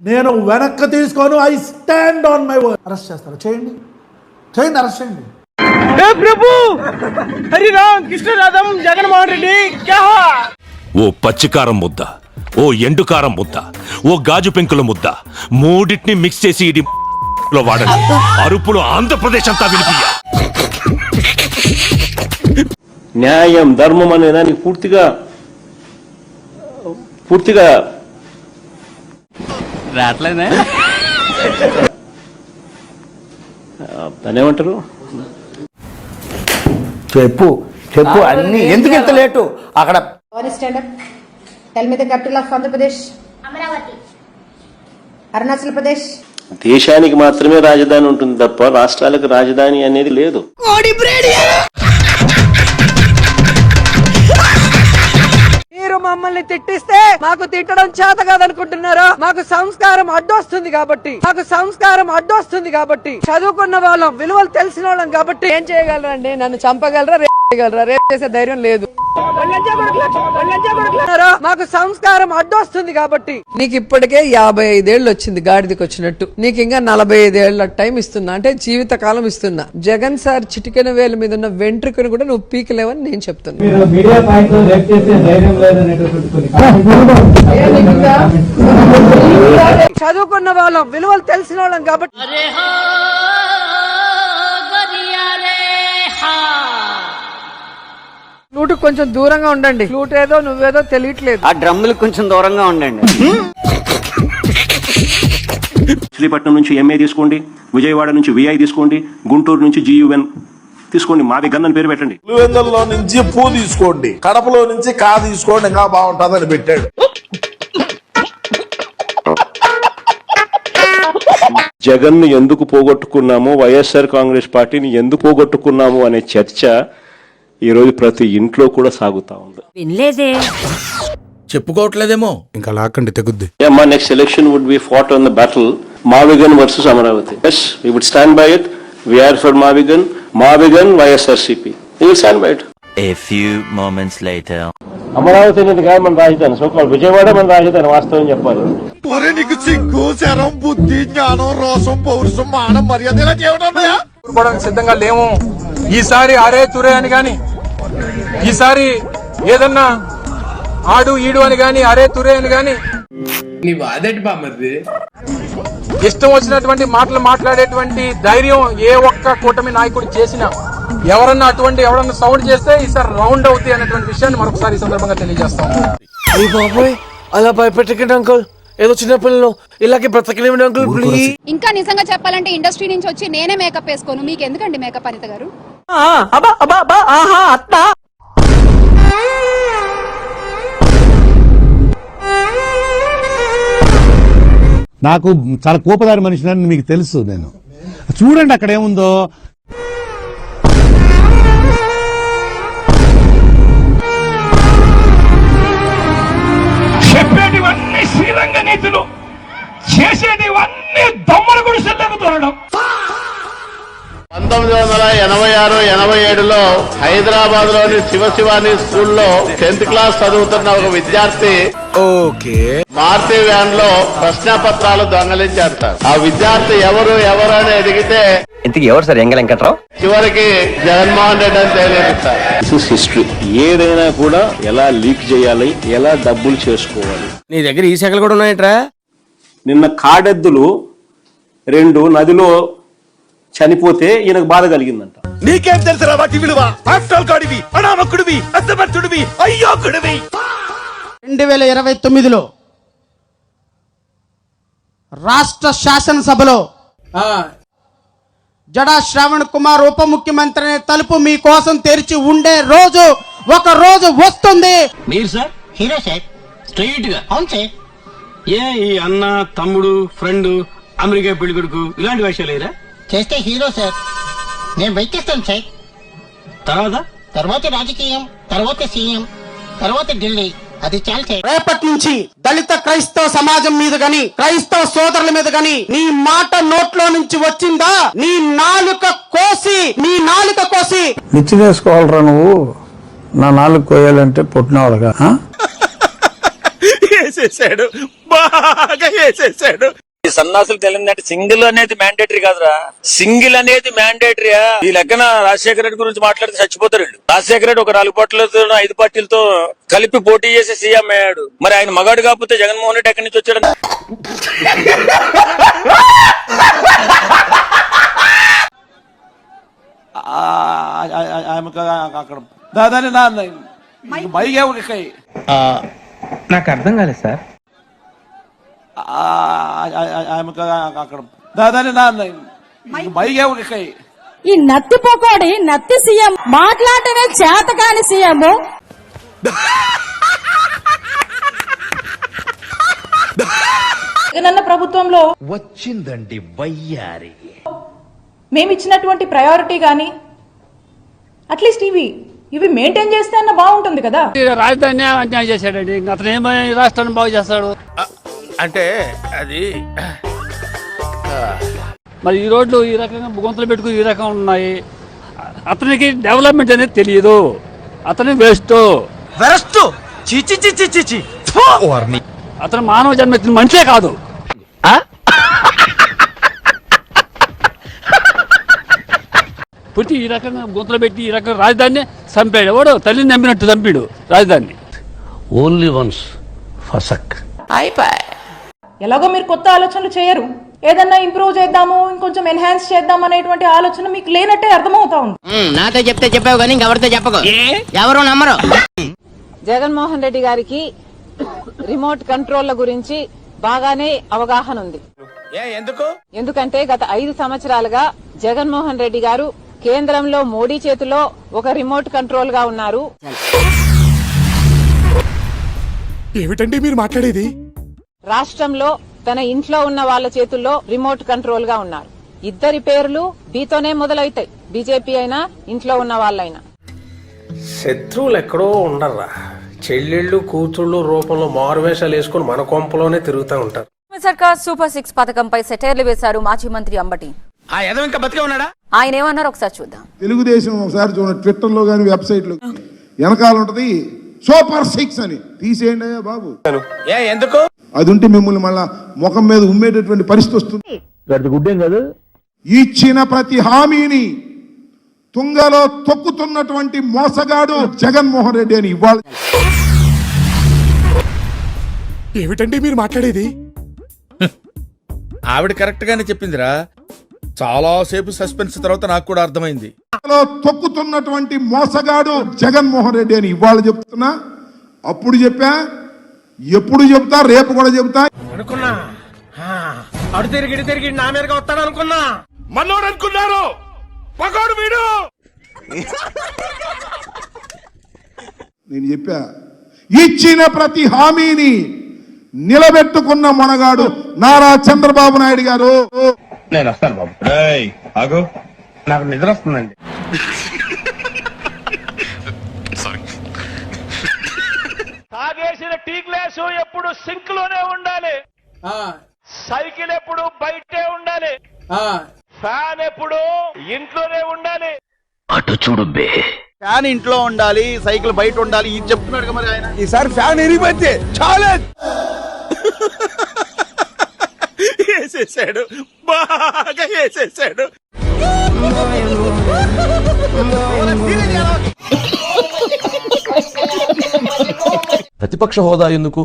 నేను వెనక్కి తీసుకోను. I stand on my word. Arrest చేస్తారు, చేయండి, అరెస్ట్ చేయండి. ప్రభు హరి రామ్ కృష్ణ రాధం జగన్మోహన్ రెడ్డి క్యా ఓ పచ్చికారం ముద్ద, ఓ ఎండుకారం ముద్ద, ఓ గాజు పెంకుల ముద్ద, మూడింటిని మిక్స్ చేసి ఇది లో వాడండి. అరుపులు ఆంధ్రప్రదేశ్ అంతా వినిపియ్య. న్యాయం ధర్మం అనే దానికి పూర్తిగా రాట్లేదా దాన్ని ఏమంటారు? చెప్పు అన్ని ఎందుకు ఇంత లేటు అక్కడ? Tell me the capital of Andhra Pradesh. Amaravati. Arunachal Pradesh. దేశానికి మాత్రమే రాజధాని ఉంటుంది తప్ప రాష్ట్రాలకు రాజధాని అనేది లేదు. మీరు మమ్మల్ని తిట్టిస్తే మాకు తిట్టడం చేత కాదనుకుంటున్నారా? మాకు సంస్కారం అడ్డొస్తుంది కాబట్టి చదువుకున్న వాళ్ళం, విలువలు తెలిసిన వాళ్ళం కాబట్టి ఏం చేయగలరండి? నన్ను చంపగలరా, రేపు చేసే ధైర్యం లేదు. మాకు సంస్కారం అడ్డొస్తుంది కాబట్టి. నీకు ఇప్పటికే 55 ఏళ్ళు వచ్చింది గాడిదకి వచ్చినట్టు, నీకు ఇంకా 45 ఏళ్ల టైం ఇస్తున్నా, అంటే జీవిత కాలం ఇస్తున్నా. జగన్ సార్ చిటికెన వేల మీద ఉన్న వెంట్రుకను కూడా నువ్వు పీకలేవని నేను చెప్తున్నా. చదువుకున్న వాళ్ళం, విలువలు తెలిసిన వాళ్ళం కాబట్టి. ఫ్లూట్ కొంచెం దూరంగా ఉండండి. ఫ్లూట్ ఏదో నువ్వేదో తెలియట్లేదు. ఆ డ్రమ్ములకు కొంచెం దూరంగా ఉండండి. మచిలీపట్నం నుంచి ఎంఏ తీసుకోండి, విజయవాడ నుంచి విఐ తీసుకోండి, గుంటూరు నుంచి GUN తీసుకోండి, మావిగన్ అని పేరు పెట్టండి. పులివెందుల్లో నుంచి పూ తీసుకోండి, కడపలో నుంచి కా తీసుకోండి, ఇంకా బాగుంటుందని పెట్టాడు. జగన్ ను ఎందుకు పోగొట్టుకున్నాము, వైఎస్ఆర్ కాంగ్రెస్ పార్టీని ఎందుకు పోగొట్టుకున్నాము అనే చర్చ ఈ రోజు ప్రతి ఇంట్లో కూడా సాగుతా ఉంది. వినలేదే, చెప్పుకోవట్లేదేమో. ఇంకా లాక్కండి తెగుద్ది. మా next election would be fought on the battle మావిగన్ versus Amaravati. Yes, we would stand by it. We are for మావిగన్ YSRCP. We will stand by it. A few moments later. Amaravati అనేది కాదు మన రాజధాని, సోకాల్ విజయవాడ మన రాజధాని. వాస్తవం చెప్పాలి. నీకు సిగ్గు, శరం, బుద్ధి, జ్ఞానం, రోషం, పౌరుషం, మానం, మర్యాద సిద్ధంగా లేము. ఈసారి అరే తురే అని గాని, ఈసారి ఏదన్నా ఆడు ఈడు అని గాని, అరే తురే అని గాని ఇష్టం వచ్చినటువంటి మాటలు మాట్లాడేటువంటి ధైర్యం ఏ ఒక్క కూటమి నాయకుడు చేసినా, ఎవరన్నా సౌండ్ చేస్తే ఈసారి రౌండ్ అవుతాయి అనేటువంటి విషయాన్ని మరొకసారి ఈ సందర్భంగా తెలియజేస్తాం. అయ్యి బాబోయ్, అలా భయపెట్టకండి అంకుల్. ఏదో చిన్న పిల్లలు ఇలాగే బ్రతకలేమండి అంకుల్, ప్లీజ్. ఇంకా నిజంగా చెప్పాలంటే ఇండస్ట్రీ నుంచి వచ్చి నేనే మేకప్ వేసుకోను. మీకు ఎందుకండి మేకప్, అనిత గారు? నాకు చాలా కోపదారి మనిషిని మీకు తెలుసు. నేను చూడండి అక్కడ ఏముందో. చెప్పేటివన్నీ శ్రీరంగ నీతులు, చేసేటివన్నీ దొమ్మల గుడిసెల్లకు తోరడం. 1986-87లో హైదరాబాద్ లోని శివశివాని స్కూల్లో 10th క్లాస్ చదువుతున్న ఒక విద్యార్థి మారుతి వ్యాన్ లో ప్రశ్నపత్రాలు దొంగలించారు సార్. ఆ విద్యార్థి ఎవరు అని అడిగితే ఇంతకీ ఎవరు సార్? ఎంగ వెంకట్రావు. చివరికి జగన్మోహన్ రెడ్డి అని తెలియదు సార్. This is history. ఏదైనా కూడా ఎలా లీక్ చేయాలి, ఎలా డబ్బులు చేసుకోవాలి. నీ దగ్గర ఈ శాఖలు కూడా ఉన్నాయట్రా? నిన్న కాడెద్దులు 2 నదిలో చనిపోతే ఈయనకు బాధ కలిగిందంట. నీకేం తెలుసు వాటి విలువ? ఆఫ్టర్ గాడివి, అనామకుడివి, అసమర్థుడివి, అయ్యోకుడివి. 2029లో రాష్ట్ర శాసనసభలో జడా శ్రావణ్ కుమార్ ఉప ముఖ్యమంత్రి అనే తలుపు మీకోసం తెరిచి ఉండే రోజు, ఒక రోజు వస్తుంది. మీరు సార్ హీరో సార్, స్ట్రైట్ గా. అవును సార్. ఏ ఈ అన్న, తమ్ముడు, ఫ్రెండ్, అమెరికా పెళ్లి కొడుకు ఇలాంటి విషయాలు లేరా? చేస్తే హీరో సార్. నేను వెయిట్ చేస్తాను సార్. తర్వాత రాజకీయం, తర్వాత సీఎం, తర్వాత ఢిల్లీ. అది చాలు సార్. రేపటి నుంచి దళిత క్రైస్తవ సమాజం మీద గాని, క్రైస్తవ సోదరుల మీద గాని నీ మాట నోట్లో నుంచి వచ్చిందా, నీ నాలుక కోసి నిచ్చినేసుకోవాలరా నువ్వు. నా నాలుగు కోయాలంటే పుట్టినవాడుగా. వేసేసాడు, బాగా వేసేసాడు. ఈ సన్నాసులు తెలియదంటే సింగిల్ అనేది మ్యాండేటరీ కాదురా, సింగిల్ అనేది మ్యాండేటరీయా. ఈ లెక్కన రాజశేఖర రెడ్డి గురించి మాట్లాడితే చచ్చిపోతారు వీళ్ళు. రాజశేఖర రెడ్డి ఒక 4 పార్టీలతో 5 పార్టీలతో కలిపి పోటీ చేసి సీఎం అయ్యాడు. మరి ఆయన మగాడు కాకపోతే జగన్మోహన్ రెడ్డి ఎక్కడి నుంచి వచ్చాడు? అక్కడ దాదాని నాకు అర్థం కాలేదు సార్. అక్కడ దాదాని ఈ నత్తి పోకోడి నత్తి సీఎం మాట్లాడటమే చేతకాని సీఎం. జగనన్న ప్రభుత్వంలో వచ్చిందండి వయ్యారి. మేమిచ్చినటువంటి ప్రయారిటీ గాని అట్లీస్ట్ ఇవి మెయింటైన్ చేస్తే అన్న బాగుంటుంది కదా. రాజధాని అన్యాయం చేశాడండి, అతను ఏమైనా రాష్ట్రాన్ని బాగు చేస్తాడు అంటే అది మరి ఈ రోడ్లు ఈ రకంగా గుంతలు పెట్టుకుని ఈ రకం ఉన్నాయి. అతనికి డెవలప్మెంట్ అనేది తెలియదు, అతని వేస్ట్. అతను మానవ జన్మ ఎత్తిన మనిషే కాదు. పుట్టి ఈ రకంగా గుంతలు పెట్టి ఈ రకంగా రాజధానిని చంపాడు. ఎవడు తల్లిని చంపినట్టు చంపాడు రాజధానిని. ఓన్లీ వన్స్ ఫసక్. ఎలాగో మీరు కొత్త ఆలోచనలు చేయరు, ఏదన్నా ఇంప్రూవ్ చేద్దాము ఇంకొంచెం ఎన్హాన్స్ చేద్దాం అనేటువంటి ఆలోచన మీకు లేనట్టే అర్థమవుతా ఉంది. నాతో చెప్తే చెప్పావు కానీ ఇంకెవరితో చెప్పకు, ఎవరు నమ్మరు. జగన్మోహన్ రెడ్డి గారికి రిమోట్ కంట్రోల్ల గురించి బాగానే అవగాహన ఉంది. ఎందుకంటే గత 5 సంవత్సరాలుగా జగన్మోహన్ రెడ్డి గారు కేంద్రంలో మోడీ చేతిలో ఒక రిమోట్ కంట్రోల్ గా ఉన్నారు. ఏమిటండి మీరు మాట్లాడేది? రాష్ట్రంలో తన ఇంట్లో ఉన్న వాళ్ళ చేతుల్లో రిమోట్ కంట్రోల్ గా ఉన్నారు. ఇద్దరి పేర్లు బీతోనే మొదలవుతాయి, బీజేపీ అయినా ఇంట్లో ఉన్న వాళ్ళైనా. శత్రువులు ఎక్కడో ఉండర్రా, చెల్లెళ్ళు కూతుళ్ళు రూపంలో మారువేషాలు వేసుకుని మన కొంపలోనే తిరుగుతూ ఉంటారు. సర్కార్ సూపర్ 6 పథకంపై సెటైర్లు వేశారు మాజీ మంత్రి అంబటి. ఆయన ఏమన్నారు ఒకసారి చూద్దాం. తెలుగుదేశం ఒకసారి చూడండి, ట్విట్టర్లో కానీ వెబ్సైట్లో వెనకాల ఉంటది సూపర్ 6 అని, తీసేయండి అయ్యా బాబు. ఎందుకు అది ఉంటే మిమ్మల్ని మళ్ళా ముఖం మీద ఉమ్మేటటువంటి పరిస్థితి వస్తుంది. గుడ్డేం కాదు. ఇచ్చిన ప్రతి హామీని తుంగలో తొక్కుతున్నటువంటి మోసగాడు జగన్మోహన్ రెడ్డి అని ఇవాళ. ఏమిటండి మీరు మాట్లాడేది? ఆవిడ కరెక్ట్ గానే చెప్పిందిరా, చాలా సేపు సస్పెన్స్ తర్వాత నాకు కూడా అర్థమైంది. తొక్కుతున్నటువంటి మోసగాడు జగన్మోహన్ రెడ్డి అని ఇవాళ చెప్తున్నా, అప్పుడు చెప్పా, ఎప్పుడు చెప్తా, రేపు కూడా చెప్తా అనుకున్నా. అడు తిరిగి నా మీదగా వస్తాడు అనుకున్నా. మనోడు అనుకున్నారు, పగోడు వీడు. నేను చెప్పా, ఇచ్చిన ప్రతి హామీని నిలబెట్టుకున్న మనగాడు నారా చంద్రబాబు నాయుడు గారు. నేను వస్తాను బాబు. ఆగు, నాకు నిద్ర వస్తుందండి. తాగేసిన టీ గ్లాసు ఎప్పుడు సింక్ లోనే ఉండాలి, సైకిల్ ఎప్పుడు బయటే ఉండాలి, ఫ్యాన్ ఎప్పుడు ఇంట్లోనే ఉండాలి. అటు చూడు బే. ఫ్యాన్ ఇంట్లో ఉండాలి, సైకిల్ బయట ఉండాలి, ఇది చెప్తున్నాడు కదా మరి ఆయన. ఈసారి ఫ్యాన్ ఎరిగిపోతే చాలా వేసేసాడు, బాగా వేసేసాడు. ప్రతిపక్ష హోదా ఎందుకు?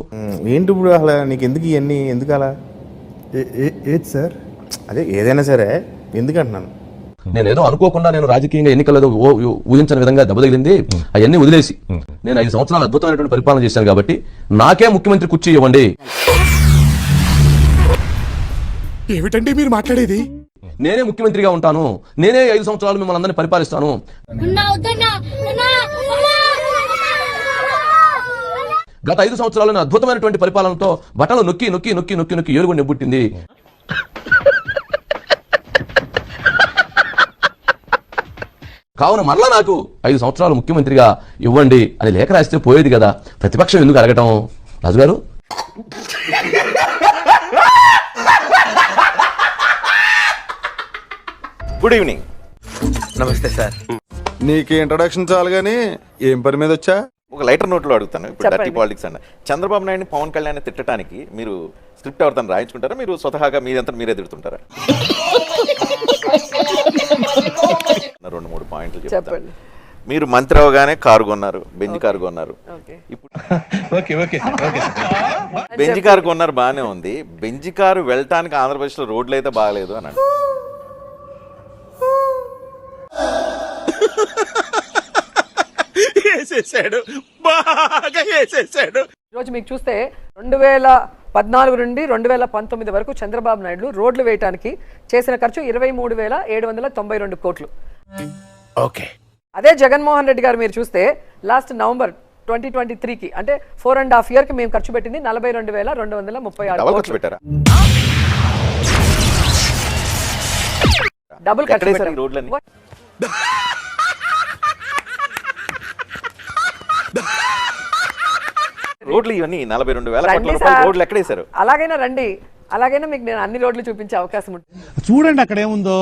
ఏంటి ఇప్పుడు అసలు నీకు ఎందుకు ఇవన్నీ, ఎందుకు అలా? ఏది సార్? అదే ఏదైనా సరే ఎందుకంటున్నాను. నేనేదో అనుకోకుండా నేను రాజకీయంగా ఎన్నికల్లో ఊహించని విధంగా దెబ్బతగిలింది, అవన్నీ వదిలేసి నేను 5 సంవత్సరాలు అద్భుతమైనటువంటి పరిపాలన చేశాను కాబట్టి నాకే ముఖ్యమంత్రి కుర్చీ ఇవ్వండి. ఏమిటండి మీరు మాట్లాడేది? నేనే ముఖ్యమంత్రిగా ఉంటాను, నేనే 5 సంవత్సరాలు మిమ్మల్ని అందరినీ పరిపాలిస్తాను. గత 5 సంవత్సరాలు అద్భుతమైనటువంటి పరిపాలనతో బటన్లు నొక్కి నొక్కి నొక్కి నొక్కి నొక్కి ఏలుగు నెబ్బుట్టింది. కావున మరలా నాకు 5 సంవత్సరాలు ముఖ్యమంత్రిగా ఇవ్వండి అని లేఖ రాస్తే పోయేది కదా, ప్రతిపక్షం ఎందుకు అడగటం? రాజుగారు, గుడ్ ఈవినింగ్. నమస్తే సార్. నీకు ఇంట్రొడక్షన్ చాలు గానీ ఏం పని మీద వచ్చా? ఒక లైటర్ నోట్లో అడుగుతాను ఇప్పుడు చెప్పండి. డర్టీ పాలిటిక్స్ అన్న చంద్రబాబు నాయుడిని పవన్ కళ్యాణ్ తిట్టడానికి మీరు స్క్రిప్ట్ ఎవరితో రాయించుకుంటారా మీరు స్వతహాగా మీరంతా మీరే తిడుతుంటారా 2-3 పాయింట్లు చెప్తాను. చెప్పండి. మీరు మంత్రి అవగానే కారు కొన్నారు, బెంజ్ కారు కొన్నారు. ఓకే. ఇప్పుడు బెంజ్ కారు కొన్నారు బాగానే ఉంది, బెంజ్ కారు వెళ్ళటానికి ఆంధ్రప్రదేశ్లో రోడ్లు అయితే బాగాలేదు అని అంటారు. ఈరోజు మీకు చూస్తే 2014 నుండి 2019 వరకు చంద్రబాబు నాయుడు రోడ్లు వేయడానికి చేసిన ఖర్చు 23,792 కోట్లు. ఓకే. అదే జగన్మోహన్ రెడ్డి గారు మీరు చూస్తే లాస్ట్ నవంబర్ 2023కి అంటే 4.5 years మేము ఖర్చు పెట్టింది 42,236 డబల్ ఖర్చు కోట్లు. పెట్టారా? డబుల్ ఖర్చు ఎక్కడేసారు పెట్టాం. ఈ రోడ్లన్నీ? రోడ్లు ఇవన్నీ 42,000 కోట్ల రండి రూపాయల సార్. రోడ్లు ఎక్కడేశారు? అలాగైనా రండి, అలాగైనా మీకు నేను అన్ని రోడ్లు చూపించే అవకాశం ఉంటుంది. చూడండి అక్కడ ఏముందో.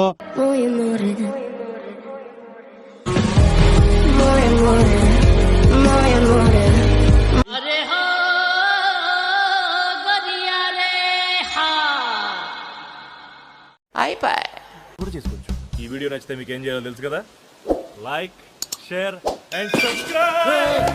ఈ వీడియో నచ్చితే మీకు ఏం చేయాలో తెలుసు కదా, లైక్, షేర్ అండ్ సబ్స్క్రైబ్.